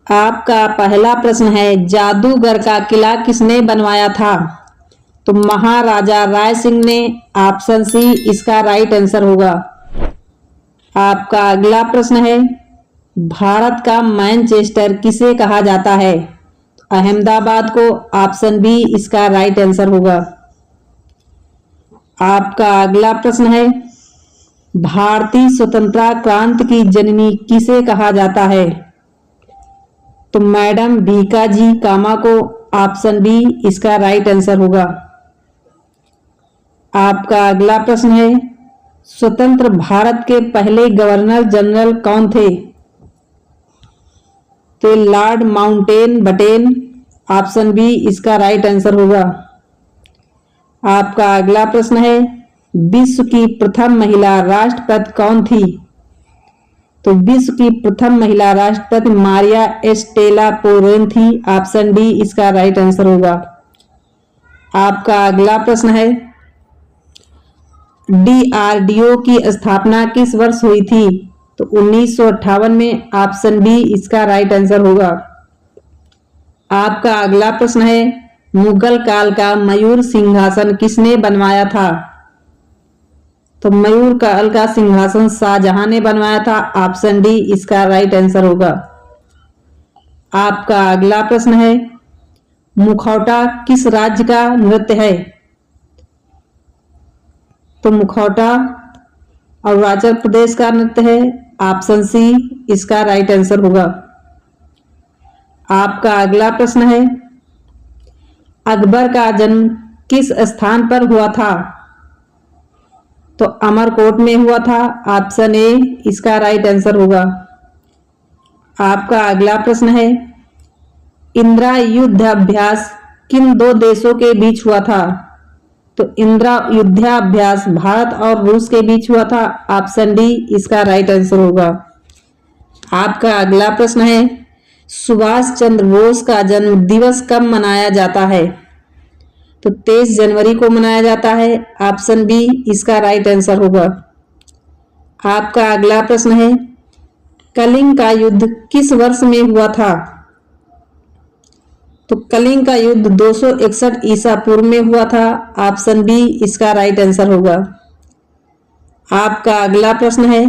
आपका पहला प्रश्न है, जादूगर का किला किसने बनवाया था? तो महाराजा राय सिंह ने। ऑप्शन सी इसका राइट आंसर होगा। आपका अगला प्रश्न है, भारत का मैनचेस्टर किसे कहा जाता है? अहमदाबाद को। ऑप्शन बी इसका राइट आंसर होगा। आपका अगला प्रश्न है, भारतीय स्वतंत्रता क्रांति की जननी किसे कहा जाता है? तो मैडम भीकाजी कामा को। ऑप्शन बी इसका राइट आंसर होगा। आपका अगला प्रश्न है, स्वतंत्र भारत के पहले गवर्नर जनरल कौन थे? तो लॉर्ड माउंटेन बटेन। ऑप्शन बी इसका राइट आंसर होगा। आपका अगला प्रश्न है, विश्व की प्रथम महिला राष्ट्रपति कौन थी? तो विश्व की प्रथम महिला राष्ट्रपति मारिया एस्टेला पोरेन थी। ऑप्शन डी इसका राइट आंसर होगा। आपका अगला प्रश्न है, डीआरडीओ की स्थापना किस वर्ष हुई थी? तो 1958 में। ऑप्शन बी इसका राइट आंसर होगा। आपका अगला प्रश्न है, मुगल काल का मयूर सिंहासन किसने बनवाया था? तो मयूर काल का सिंहासन शाहजहां ने बनवाया था। ऑप्शन डी इसका राइट आंसर होगा। आपका अगला प्रश्न है, मुखौटा किस राज्य का नृत्य है? तो मुखौटा अरुणाचल प्रदेश का नृत्य है। ऑप्शन सी इसका राइट आंसर होगा। आपका अगला प्रश्न है, अकबर का जन्म किस स्थान पर हुआ था? तो अमरकोट में हुआ था। ऑप्शन ए इसका राइट आंसर होगा। आपका अगला प्रश्न है, इंदिरा युद्धाभ्यास किन दो देशों के बीच हुआ था? तो इंदिरा युद्धाभ्यास भारत और रूस के बीच हुआ था। ऑप्शन डी इसका राइट आंसर होगा। आपका अगला प्रश्न है, सुभाष चंद्र बोस का जन्म दिवस कब मनाया जाता है? तो 23 जनवरी को मनाया जाता है। ऑप्शन बी इसका राइट आंसर होगा। आपका अगला प्रश्न है, कलिंग का युद्ध किस वर्ष में हुआ था? तो कलिंग का युद्ध 261 ईसा पूर्व में हुआ था। ऑप्शन बी इसका राइट आंसर होगा। आपका अगला प्रश्न है,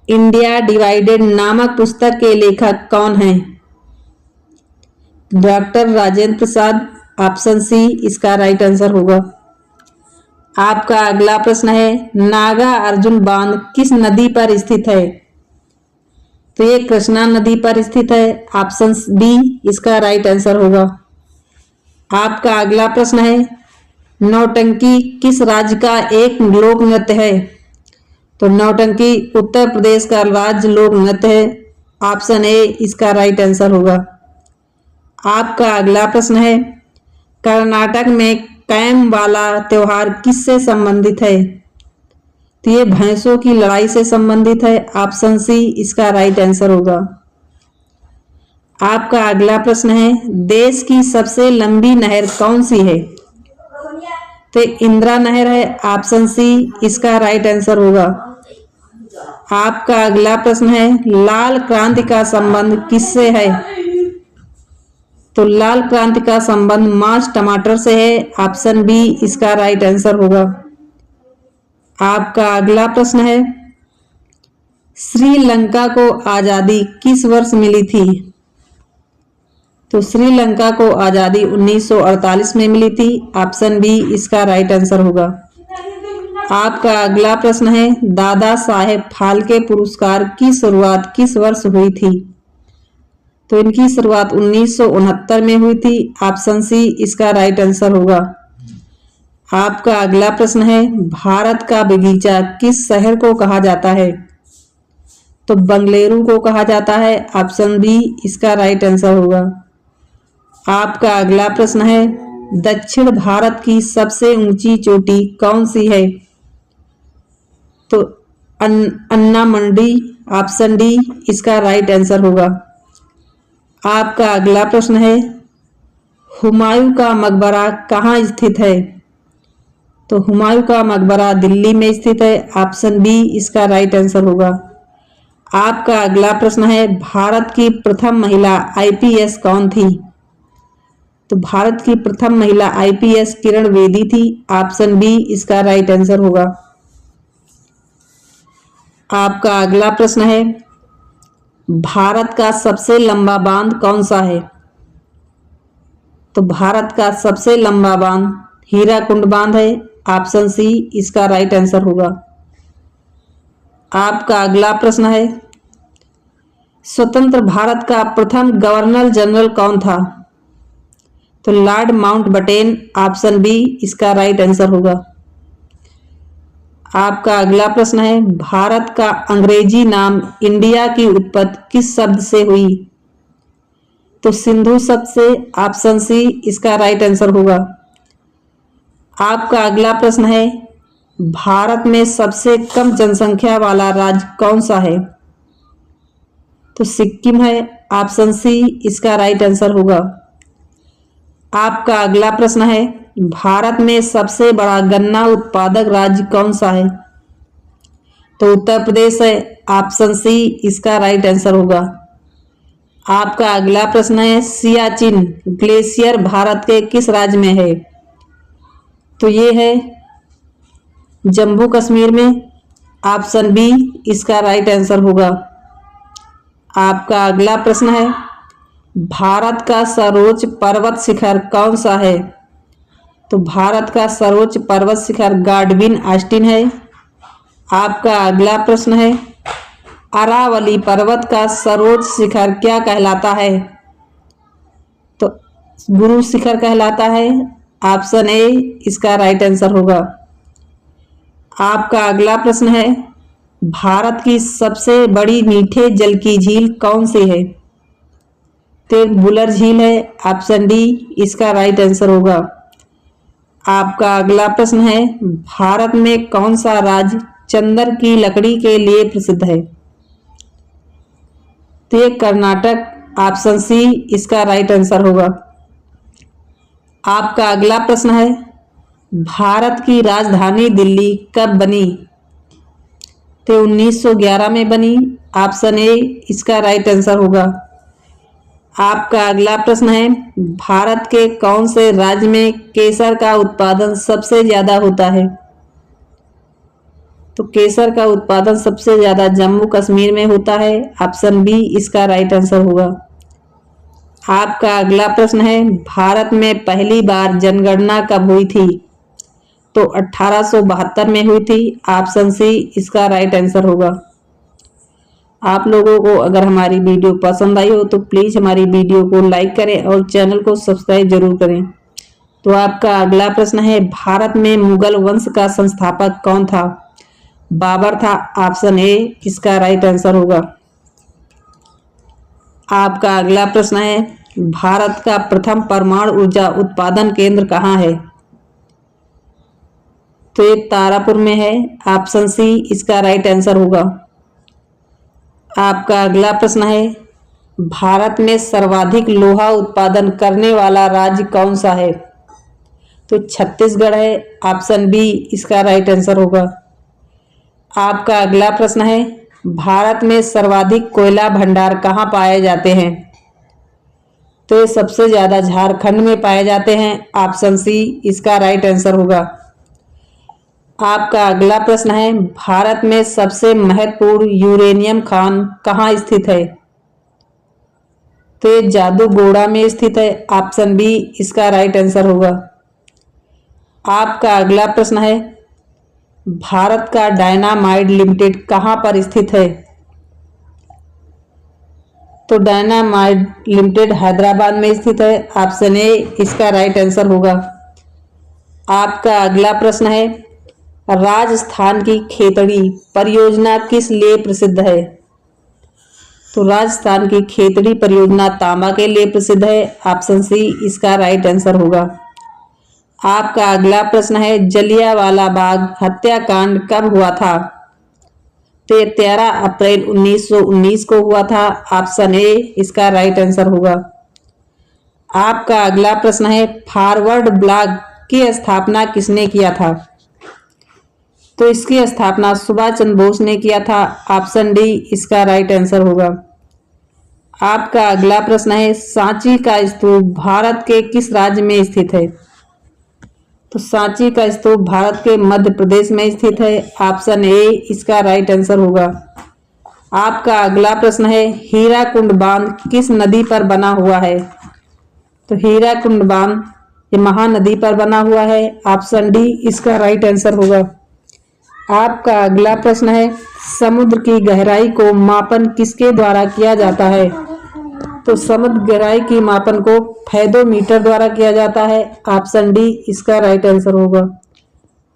इंडिया डिवाइडेड नामक पुस्तक के लेखक कौन हैं? Doctor Rajendra Prasad. Option C इसका राइट आंसर होगा। आपका अगला प्रश्न है, नागा अर्जुन बांध किस नदी पर स्थित है? तो ये कृष्णा नदी पर स्थित है। ऑप्शन बी इसका राइट आंसर होगा। आपका अगला प्रश्न है, नौटंकी किस राज्य का एक लोक नृत्य है? तो नौटंकी उत्तर प्रदेश का राज्य लोक नृत्य है। ऑप्शन ए इसका राइट आंसर होगा। आपका अगला प्रश्न है, कर्नाटक में कैम वाला त्योहार किससे संबंधित है? तो ये भैंसों की लड़ाई से संबंधित है। ऑप्शन सी इसका राइट आंसर होगा। आपका अगला प्रश्न है, देश की सबसे लंबी नहर कौन सी है? तो इंदिरा नहर है। ऑप्शन सी इसका राइट आंसर होगा। आपका अगला प्रश्न है, लाल क्रांति का संबंध किससे है? तो लाल क्रांति का संबंध मांस टमाटर से है। ऑप्शन बी इसका राइट आंसर होगा। आपका अगला प्रश्न है, श्रीलंका को आजादी किस वर्ष मिली थी? तो श्रीलंका को आजादी 1948 में मिली थी। ऑप्शन बी इसका राइट आंसर होगा। आपका अगला प्रश्न है, दादा साहेब फाल्के पुरस्कार की शुरुआत किस वर्ष हुई थी? तो इनकी शुरुआत 1969 में हुई थी। ऑप्शन सी इसका राइट आंसर होगा। आपका अगला प्रश्न है, भारत का बगीचा किस शहर को कहा जाता है? तो बंगलुरु को कहा जाता है। ऑप्शन बी इसका राइट आंसर होगा। आपका अगला प्रश्न है, दक्षिण भारत की सबसे ऊंची चोटी कौन सी है? तो अन्ना मंडी। ऑप्शन डी इसका राइट आंसर होगा। आपका अगला प्रश्न है, हुमायूं का मकबरा कहाँ स्थित है? तो हुमायूं का मकबरा दिल्ली में स्थित है। ऑप्शन बी इसका राइट आंसर होगा। आपका अगला प्रश्न है, भारत की प्रथम महिला आईपीएस कौन थी? तो भारत की प्रथम महिला आईपीएस किरण बेदी थी। ऑप्शन बी इसका राइट आंसर होगा। आपका अगला प्रश्न है, भारत का सबसे लंबा बांध कौन सा है? तो भारत का सबसे लंबा बांध हीराकुंड बांध है। ऑप्शन सी इसका राइट आंसर होगा। आपका अगला प्रश्न है, स्वतंत्र भारत का प्रथम गवर्नर जनरल कौन था? तो लॉर्ड माउंटबेटन। ऑप्शन बी इसका राइट आंसर होगा। आपका अगला प्रश्न है, भारत का अंग्रेजी नाम इंडिया की उत्पत्ति किस शब्द से हुई? तो सिंधु शब्द से। ऑप्शन सी इसका राइट आंसर होगा। आपका अगला प्रश्न है, भारत में सबसे कम जनसंख्या वाला राज्य कौन सा है? तो सिक्किम है। ऑप्शन सी इसका राइट आंसर होगा। आपका अगला प्रश्न है, भारत में सबसे बड़ा गन्ना उत्पादक राज्य कौन सा है? तो उत्तर प्रदेश है। ऑप्शन सी इसका राइट आंसर होगा। आपका अगला प्रश्न है, सियाचिन ग्लेशियर भारत के किस राज्य में है? तो ये है जम्मू कश्मीर में। ऑप्शन बी इसका राइट आंसर होगा। आपका अगला प्रश्न है, भारत का सर्वोच्च पर्वत शिखर कौन सा है? तो भारत का सर्वोच्च पर्वत शिखर गाडविन आस्टीन है। आपका अगला प्रश्न है, अरावली पर्वत का सर्वोच्च शिखर क्या कहलाता है? तो गुरु शिखर कहलाता है। ऑप्शन ए इसका राइट आंसर होगा। आपका अगला प्रश्न है, भारत की सबसे बड़ी मीठे जल की झील कौन सी है? तो बुलर झील है। ऑप्शन डी इसका राइट आंसर होगा। आपका अगला प्रश्न है, भारत में कौन सा राज्य चंदन की लकड़ी के लिए प्रसिद्ध है? तो ये कर्नाटक। ऑप्शन सी इसका राइट आंसर होगा। आपका अगला प्रश्न है, भारत की राजधानी दिल्ली कब बनी? तो 1911 में बनी। ऑप्शन ए इसका राइट आंसर होगा। आपका अगला प्रश्न है, भारत के कौन से राज्य में केसर का उत्पादन सबसे ज्यादा होता है? तो केसर का उत्पादन सबसे ज्यादा जम्मू कश्मीर में होता है। ऑप्शन बी इसका राइट आंसर होगा। आपका अगला प्रश्न है, भारत में पहली बार जनगणना कब हुई थी? तो 1872 में हुई थी। ऑप्शन सी इसका राइट आंसर होगा। आप लोगों को अगर हमारी वीडियो पसंद आई हो तो प्लीज़ हमारी वीडियो को लाइक करें और चैनल को सब्सक्राइब जरूर करें। तो आपका अगला प्रश्न है, भारत में मुगल वंश का संस्थापक कौन था? बाबर था। ऑप्शन ए इसका राइट आंसर होगा। आपका अगला प्रश्न है, भारत का प्रथम परमाणु ऊर्जा उत्पादन केंद्र कहाँ है? तो ये तारापुर में है। ऑप्शन सी इसका राइट आंसर होगा। आपका अगला प्रश्न है, भारत में सर्वाधिक लोहा उत्पादन करने वाला राज्य कौन सा है? तो छत्तीसगढ़ है। ऑप्शन बी इसका राइट आंसर होगा। आपका अगला प्रश्न है, भारत में सर्वाधिक कोयला भंडार कहाँ पाए जाते हैं? तो ये सबसे ज्यादा झारखंड में पाए जाते हैं। ऑप्शन सी इसका राइट आंसर होगा। आपका अगला प्रश्न है, भारत में सबसे महत्वपूर्ण यूरेनियम खान कहाँ स्थित है? तो ये जादूगोड़ा में स्थित है। ऑप्शन बी इसका राइट आंसर होगा। आपका अगला प्रश्न है, भारत का डायनामाइट लिमिटेड कहाँ पर स्थित है? तो डायनामाइट लिमिटेड हैदराबाद में स्थित है। ऑप्शन ए इसका राइट आंसर होगा। आपका अगला प्रश्न है, राजस्थान की खेतड़ी परियोजना किस लिए प्रसिद्ध है? तो राजस्थान की खेतड़ी परियोजना तांबा के लिए प्रसिद्ध है। ऑप्शन सी इसका राइट आंसर होगा। आपका अगला प्रश्न है, जलियांवाला बाग हत्याकांड कब हुआ था? तो 13 अप्रैल 1919 को हुआ था। ऑप्शन ए इसका राइट आंसर होगा। आपका अगला प्रश्न है, फॉरवर्ड ब्लॉग की स्थापना किसने किया था? तो इसकी स्थापना सुभाष चंद्र बोस ने किया था। ऑप्शन डी इसका राइट आंसर होगा। आपका अगला प्रश्न है, सांची का स्तूप भारत के किस राज्य में स्थित है? तो सांची का स्तूप भारत के मध्य प्रदेश में स्थित है। ऑप्शन ए इसका राइट आंसर होगा। आपका अगला प्रश्न है, हीराकुंड बांध किस नदी पर बना हुआ है? तो हीराकुंड बांध ये महानदी पर बना हुआ है। ऑप्शन डी इसका राइट आंसर होगा। आपका अगला प्रश्न है, समुद्र की गहराई को मापन किसके द्वारा किया जाता है? तो समुद्र गहराई की मापन को फैदोमीटर द्वारा किया जाता है। ऑप्शन डी इसका राइट आंसर होगा।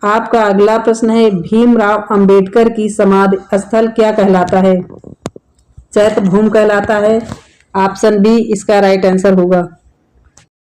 आपका अगला प्रश्न है, भीमराव अंबेडकर की समाधि स्थल क्या कहलाता है? चैत्य भूमि कहलाता है। ऑप्शन बी इसका राइट आंसर होगा।